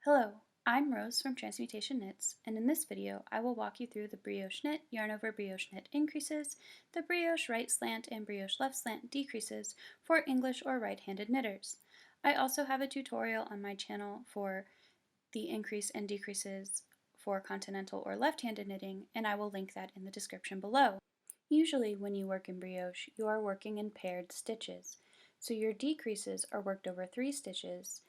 Hello, I'm Rose from Transmutation Knits, and in this video I will walk you through the brioche knit, yarn over brioche knit increases, the brioche right slant and brioche left slant decreases for English or right-handed knitters. I also have a tutorial on my channel for the increase and decreases for continental or left-handed knitting, and I will link that in the description below. Usually when you work in brioche, you are working in paired stitches, so your decreases are worked over 3 stitches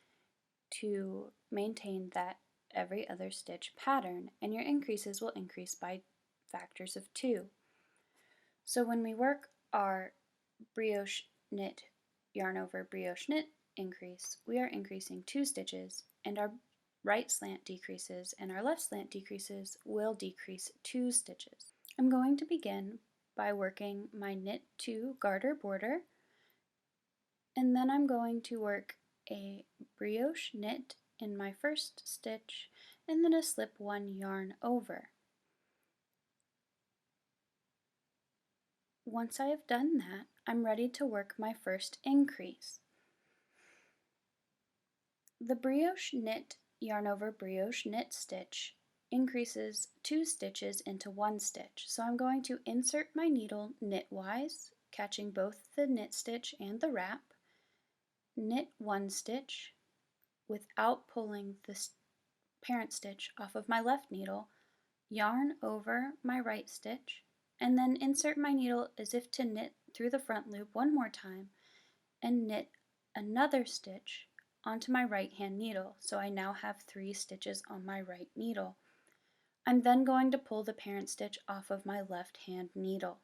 to maintain that every other stitch pattern, and your increases will increase by factors of 2. So when we work our brioche knit yarn over brioche knit increase, we are increasing 2 stitches, and our right slant decreases and our left slant decreases will decrease 2 stitches. I'm going to begin by working my knit 2 garter border, and then I'm going to work a brioche knit in my first stitch and then a slip 1 yarn over. Once I have done that, I'm ready to work my first increase. The brioche knit yarn over brioche knit stitch increases 2 stitches into 1 stitch. So I'm going to insert my needle knitwise, catching both the knit stitch and the wrap, knit 1 stitch without pulling the parent stitch off of my left needle, yarn over my right stitch, and then insert my needle as if to knit through the front loop one more time and knit another stitch onto my right hand needle. So I now have 3 stitches on my right needle. I'm then going to pull the parent stitch off of my left hand needle.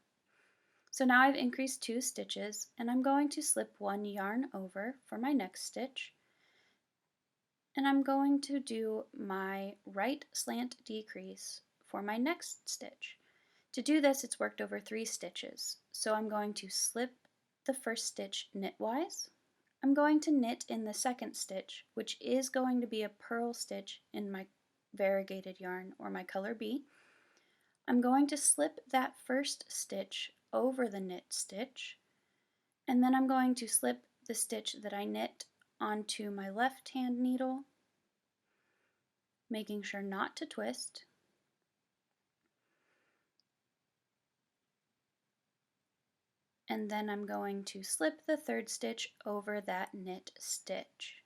So now I've increased 2 stitches, and I'm going to slip 1 yarn over for my next stitch, and I'm going to do my right slant decrease for my next stitch. To do this, it's worked over 3 stitches. So I'm going to slip the first stitch knitwise. I'm going to knit in the second stitch, which is going to be a purl stitch in my variegated yarn or my color B. I'm going to slip that first stitch over the knit stitch, and then I'm going to slip the stitch that I knit onto my left hand needle, making sure not to twist. And then I'm going to slip the third stitch over that knit stitch.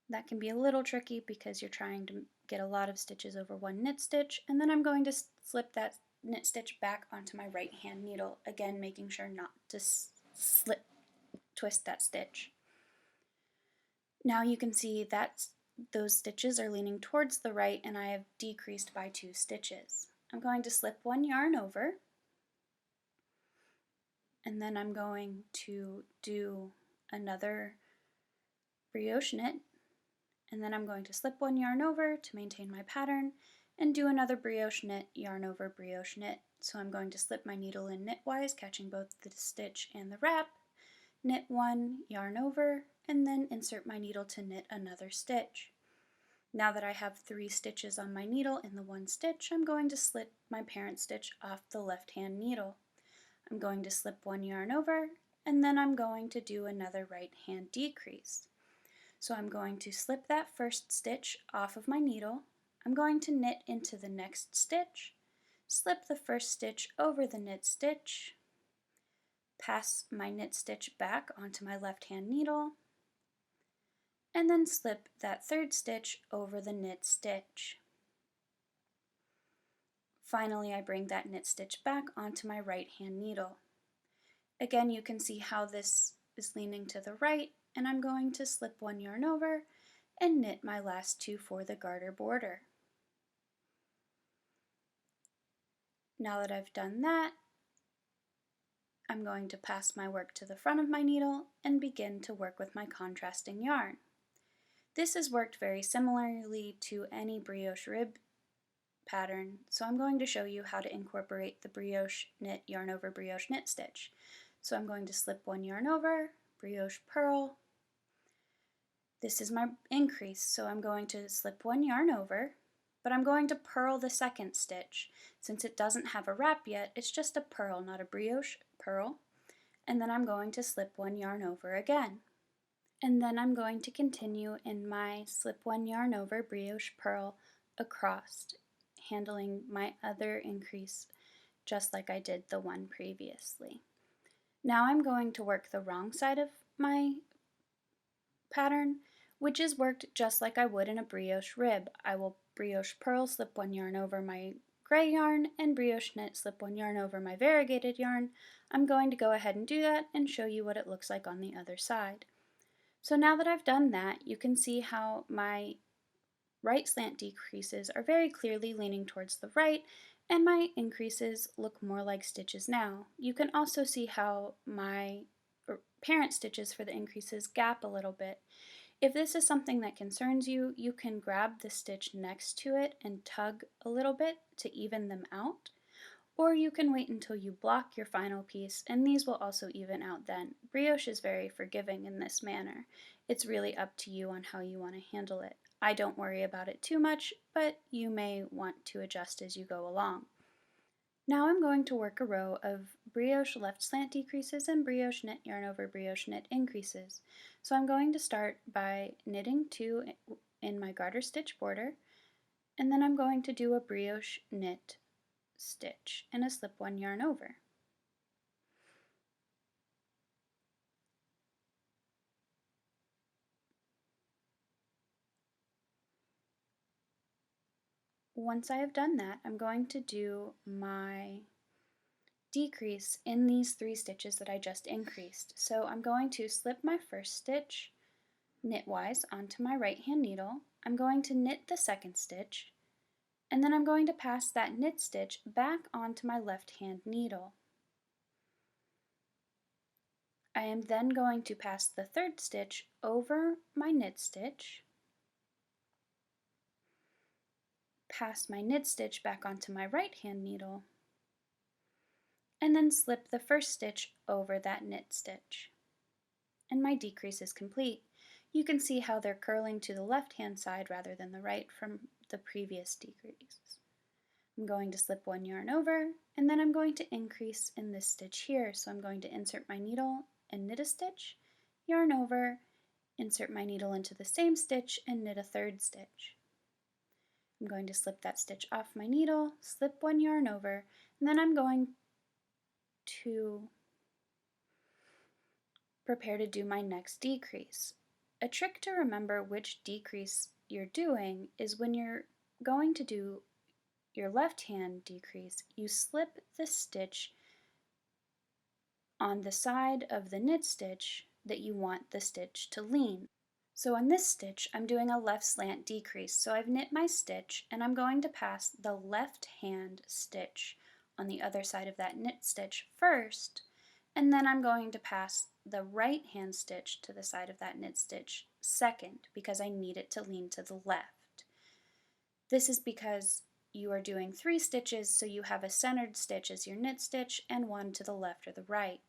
That can be a little tricky because you're trying to get a lot of stitches over one knit stitch, and then I'm going to slip that knit stitch back onto my right hand needle, again making sure not to twist that stitch. Now you can see that those stitches are leaning towards the right and I have decreased by 2 stitches. I'm going to slip 1 yarn over, and then I'm going to do another brioche knit, and then I'm going to slip 1 yarn over to maintain my pattern and do another brioche knit, yarn over brioche knit. So I'm going to slip my needle in knitwise, catching both the stitch and the wrap, knit 1, yarn over, and then insert my needle to knit another stitch. Now that I have 3 stitches on my needle in the 1 stitch, I'm going to slip my parent stitch off the left hand needle. I'm going to slip 1 yarn over, and then I'm going to do another right hand decrease. So I'm going to slip that first stitch off of my needle, I'm going to knit into the next stitch, slip the first stitch over the knit stitch, pass my knit stitch back onto my left hand needle, and then slip that third stitch over the knit stitch. Finally, I bring that knit stitch back onto my right hand needle. Again, you can see how this is leaning to the right, and I'm going to slip 1 yarn over and knit my last 2 for the garter border. Now that I've done that, I'm going to pass my work to the front of my needle and begin to work with my contrasting yarn. This is worked very similarly to any brioche rib pattern, so I'm going to show you how to incorporate the brioche knit yarn over brioche knit stitch. So I'm going to slip 1 yarn over, brioche purl. This is my increase, so I'm going to slip 1 yarn over, but I'm going to purl the second stitch. Since it doesn't have a wrap yet, it's just a purl, not a brioche purl. And then I'm going to slip 1 yarn over again. And then I'm going to continue in my slip one yarn over brioche purl across, handling my other increase just like I did the one previously. Now I'm going to work the wrong side of my pattern, which is worked just like I would in a brioche rib. I will brioche purl, slip one yarn over my gray yarn, and brioche knit, slip one yarn over my variegated yarn. I'm going to go ahead and do that and show you what it looks like on the other side. So now that I've done that, you can see how my right slant decreases are very clearly leaning towards the right, and my increases look more like stitches now. You can also see how my parent stitches for the increases gap a little bit. If this is something that concerns you, you can grab the stitch next to it and tug a little bit to even them out. Or you can wait until you block your final piece, and these will also even out then. Brioche is very forgiving in this manner. It's really up to you on how you want to handle it. I don't worry about it too much, but you may want to adjust as you go along. Now I'm going to work a row of brioche left slant decreases and brioche knit yarn over brioche knit increases. So I'm going to start by knitting 2 in my garter stitch border, and then I'm going to do a brioche knit stitch and a slip one yarn over. Once I have done that, I'm going to do my decrease in these 3 stitches that I just increased. So I'm going to slip my first stitch knitwise onto my right hand needle. I'm going to knit the second stitch, and then I'm going to pass that knit stitch back onto my left hand needle. I am then going to pass the third stitch over my knit stitch, pass my knit stitch back onto my right hand needle, and then slip the first stitch over that knit stitch. And my decrease is complete. You can see how they're curling to the left hand side rather than the right from the previous decrease. I'm going to slip one yarn over, and then I'm going to increase in this stitch here. So I'm going to insert my needle and knit a stitch, yarn over, insert my needle into the same stitch and knit a third stitch. I'm going to slip that stitch off my needle, slip one yarn over, and then I'm going to prepare to do my next decrease. A trick to remember which decrease you're doing is when you're going to do your left hand decrease, you slip the stitch on the side of the knit stitch that you want the stitch to lean. So on this stitch, I'm doing a left slant decrease. So I've knit my stitch, and I'm going to pass the left hand stitch on the other side of that knit stitch first, and then I'm going to pass the right hand stitch to the side of that knit stitch second, because I need it to lean to the left. This is because you are doing 3 stitches, so you have a centered stitch as your knit stitch and one to the left or the right.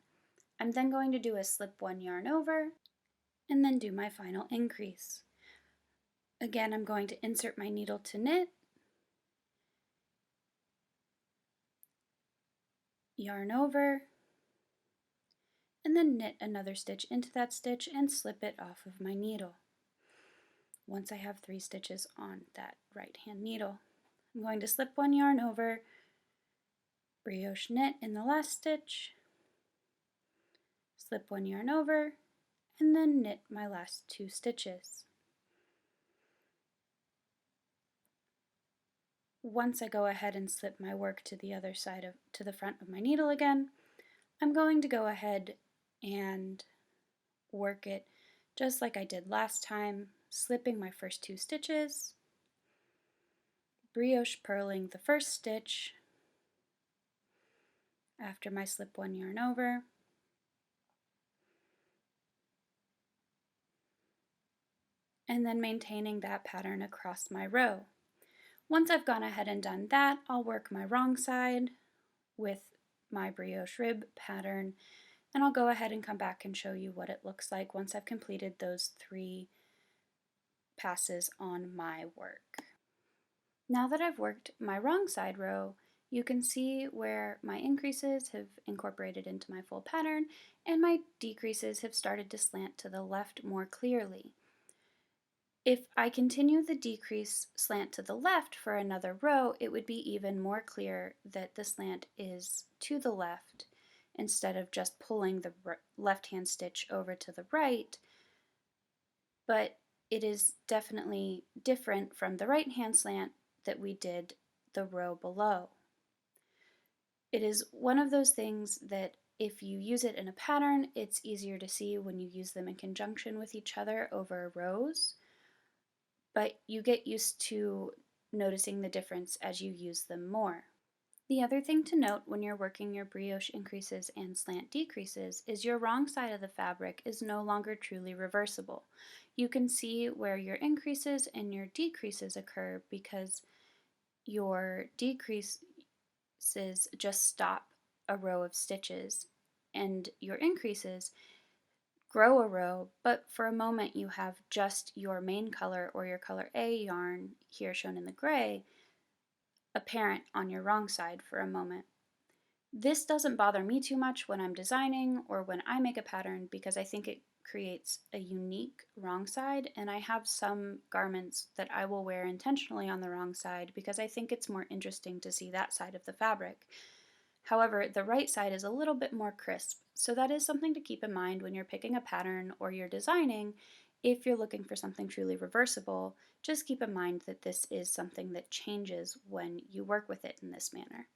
I'm then going to do a slip one yarn over and then do my final increase. Again, I'm going to insert my needle to knit, yarn over, and then knit another stitch into that stitch and slip it off of my needle. Once I have 3 stitches on that right hand needle, I'm going to slip one yarn over, brioche knit in the last stitch, slip one yarn over, and then knit my last 2 stitches. Once I go ahead and slip my work to the other side to the front of my needle again, I'm going to go ahead and work it just like I did last time, slipping my first 2 stitches, brioche purling the first stitch after my slip one yarn over, and then maintaining that pattern across my row. Once I've gone ahead and done that, I'll work my wrong side with my brioche rib pattern, and I'll go ahead and come back and show you what it looks like once I've completed those 3 passes on my work. Now that I've worked my wrong side row You can see where my increases have incorporated into my full pattern and my decreases have started to slant to the left more clearly. If I continue the decrease slant to the left for another row, it would be even more clear that the slant is to the left instead of just pulling the left-hand stitch over to the right, but it is definitely different from the right-hand slant that we did the row below. It is one of those things that if you use it in a pattern, it's easier to see when you use them in conjunction with each other over rows, but you get used to noticing the difference as you use them more. The other thing to note when you're working your brioche increases and slant decreases is your wrong side of the fabric is no longer truly reversible. You can see where your increases and your decreases occur because your decreases just stop a row of stitches and your increases grow a row, but for a moment you have just your main color or your color A yarn, here shown in the gray, apparent on your wrong side for a moment. This doesn't bother me too much when I'm designing or when I make a pattern because I think it creates a unique wrong side, and I have some garments that I will wear intentionally on the wrong side because I think it's more interesting to see that side of the fabric. However, the right side is a little bit more crisp, so that is something to keep in mind when you're picking a pattern or you're designing. If you're looking for something truly reversible, just keep in mind that this is something that changes when you work with it in this manner.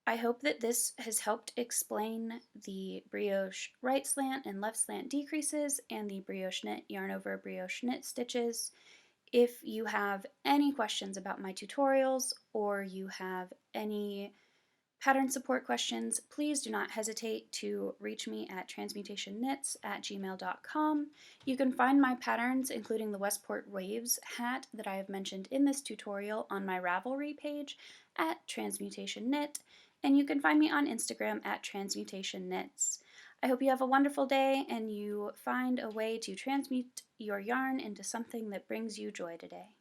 I hope that this has helped explain the brioche right slant and left slant decreases and the brioche knit yarn over brioche knit stitches. If you have any questions about my tutorials or you have any pattern support questions, please do not hesitate to reach me at transmutationknits@gmail.com. You can find my patterns, including the Westport Waves hat that I have mentioned in this tutorial, on my Ravelry page at Transmutation Knit, and you can find me on Instagram at Transmutation Knits. I hope you have a wonderful day and you find a way to transmute your yarn into something that brings you joy today.